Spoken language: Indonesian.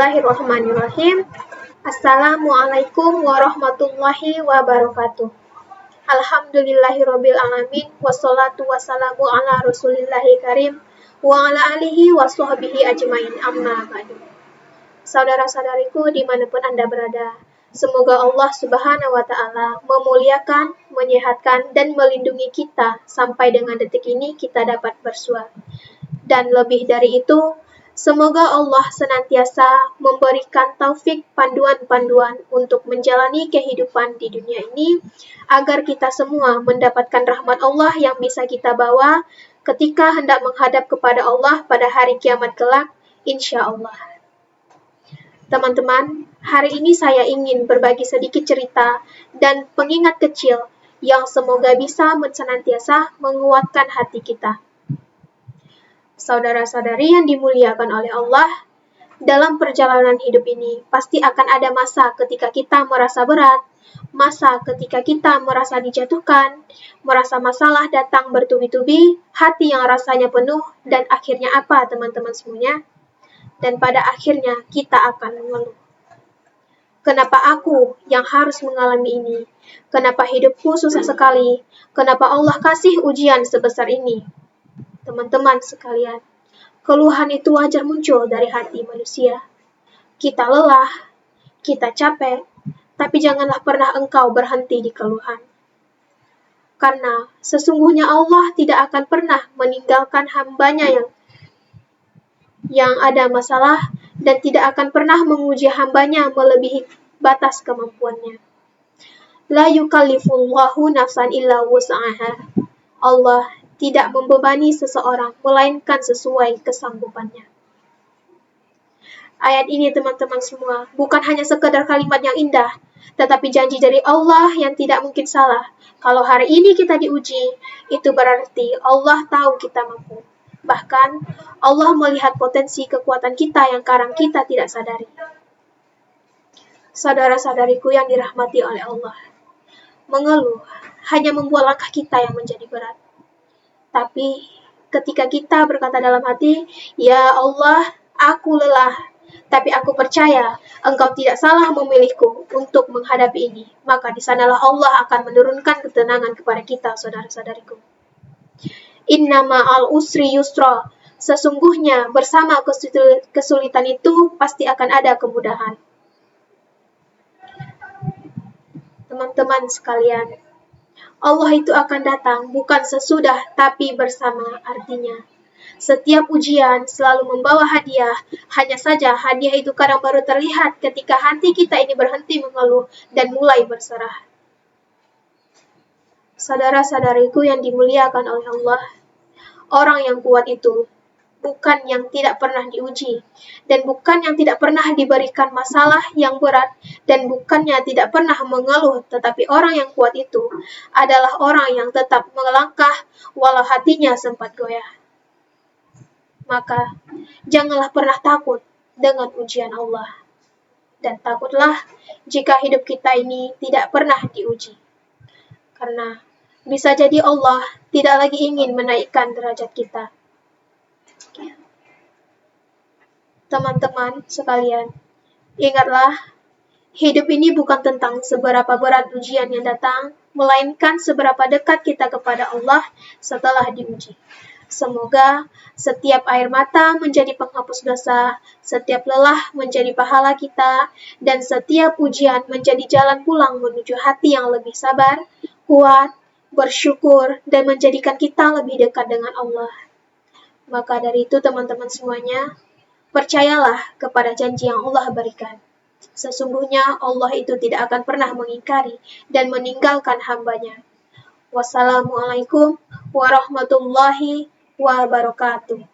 Bismillahirrahmanirrahim. Assalamualaikum warahmatullahi wabarakatuh. Alhamdulillahirabbil alamin wassalatu wassalamu ala rasulillahi karim wa ala alihi wa sahbihi ajmain amma ba'du. Saudara-saudariku dimanapun Anda berada, semoga Allah Subhanahu wa Ta'ala memuliakan, menyehatkan, dan melindungi kita sampai dengan detik ini kita dapat bersua. Dan lebih dari itu, semoga Allah senantiasa memberikan taufik panduan-panduan untuk menjalani kehidupan di dunia ini, agar kita semua mendapatkan rahmat Allah yang bisa kita bawa ketika hendak menghadap kepada Allah pada hari kiamat kelak, insya Allah. Teman-teman, hari ini saya ingin berbagi sedikit cerita dan pengingat kecil yang semoga bisa senantiasa menguatkan hati kita. Saudara-saudari yang dimuliakan oleh Allah, dalam perjalanan hidup ini pasti akan ada masa ketika kita merasa berat, masa ketika kita merasa dijatuhkan, merasa masalah datang bertubi-tubi, hati yang rasanya penuh, dan akhirnya apa teman-teman semuanya? Dan pada akhirnya kita akan mengeluh. Kenapa aku yang harus mengalami ini? Kenapa hidupku susah sekali? Kenapa Allah kasih ujian sebesar ini? Teman-teman sekalian, keluhan itu wajar muncul dari hati manusia. Kita lelah, kita capek, tapi janganlah pernah engkau berhenti di keluhan. Karena sesungguhnya Allah tidak akan pernah meninggalkan hambanya yang ada masalah dan tidak akan pernah menguji hambanya melebihi batas kemampuannya. La yukallifullahu nafsan illa wus'aha. Allah tidak membebani seseorang, melainkan sesuai kesanggupannya. Ayat ini teman-teman semua, bukan hanya sekedar kalimat yang indah, tetapi janji dari Allah yang tidak mungkin salah. Kalau hari ini kita diuji, itu berarti Allah tahu kita mampu. Bahkan, Allah melihat potensi kekuatan kita yang kadang kita tidak sadari. Saudara-saudariku yang dirahmati oleh Allah, mengeluh hanya membuat langkah kita yang menjadi berat. Tapi ketika kita berkata dalam hati, "Ya Allah, aku lelah, tapi aku percaya Engkau tidak salah memilihku untuk menghadapi ini," maka di sanalah Allah akan menurunkan ketenangan kepada kita, saudara-saudariku. Inna ma'al usri yusra. Sesungguhnya bersama kesulitan itu pasti akan ada kemudahan. Teman-teman sekalian, Allah itu akan datang bukan sesudah tapi bersama, artinya setiap ujian selalu membawa hadiah, hanya saja hadiah itu kadang baru terlihat ketika hati kita ini berhenti mengeluh dan mulai berserah. Saudara-saudariku yang dimuliakan oleh Allah, orang yang kuat itu bukan yang tidak pernah diuji, dan bukan yang tidak pernah diberikan masalah yang berat, dan bukannya tidak pernah mengeluh, tetapi orang yang kuat itu adalah orang yang tetap melangkah walau hatinya sempat goyah. Maka, janganlah pernah takut dengan ujian Allah, dan takutlah jika hidup kita ini tidak pernah diuji. Karena bisa jadi Allah tidak lagi ingin menaikkan derajat kita. Teman-teman sekalian, ingatlah, hidup ini bukan tentang seberapa berat ujian yang datang, melainkan seberapa dekat kita kepada Allah setelah diuji. Semoga setiap air mata menjadi penghapus dosa, setiap lelah menjadi pahala kita, dan setiap ujian menjadi jalan pulang menuju hati yang lebih sabar, kuat, bersyukur, dan menjadikan kita lebih dekat dengan Allah. Maka dari itu teman-teman semuanya, percayalah kepada janji yang Allah berikan. Sesungguhnya Allah itu tidak akan pernah mengingkari dan meninggalkan hambanya. Wassalamualaikum warahmatullahi wabarakatuh.